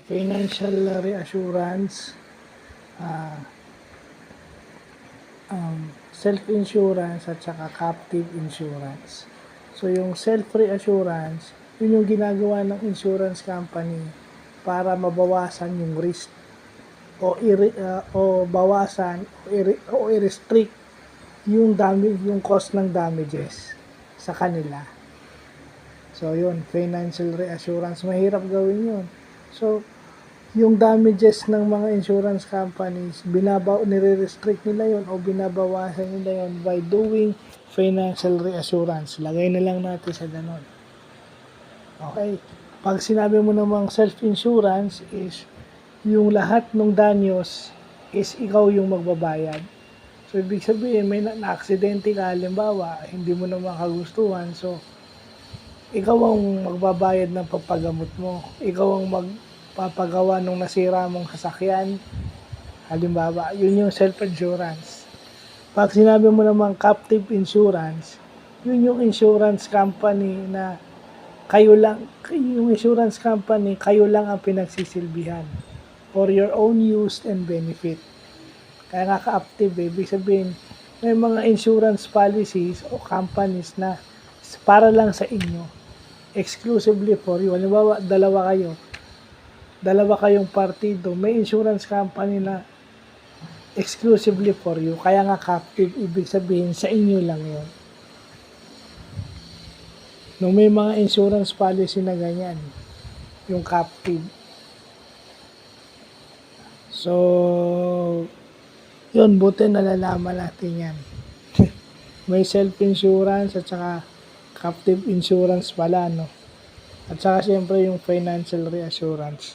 financial reassurance, ah, self-insurance at saka captive insurance. So yung self-reassurance, yun yung ginagawa ng insurance company para mabawasan yung risk o bawasan o i-restrict yung damage, yung cost ng damages sa kanila. So yun, financial reassurance, mahirap gawin yun. So yung damages ng mga insurance companies, nire-restrict nila yon o binabawasan nila yon by doing financial reassurance. Lagay na lang natin sa ganon. Okay. Pag sinabi mo namang self-insurance is yung lahat ng danyos is ikaw yung magbabayad. So, ibig sabihin, may na-aksidente ka, halimbawa, hindi mo naman kagustuhan, so, ikaw ang magbabayad ng papagamot mo. Ikaw ang magpapagawa ng nasira mong sasakyan. Halimbawa, yun yung self-insurance. Pag sinabi mo naman captive insurance, yun yung insurance company na yung insurance company, kayo lang ang pinagsisilbihan for your own use and benefit. Kaya nga ka-active, ibig sabihin, may mga insurance policies o companies na para lang sa inyo, exclusively for you. Halimbawa, dalawa kayong partido, may insurance company na exclusively for you. Kaya nga captive, ibig sabihin, sa inyo lang yun. No, may mga insurance policy na ganyan, yung captive. So, yun, buti nalalaman natin yan. May self-insurance at saka captive insurance pala, no? At saka siyempre yung financial reassurance.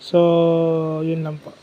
So, yun lang po.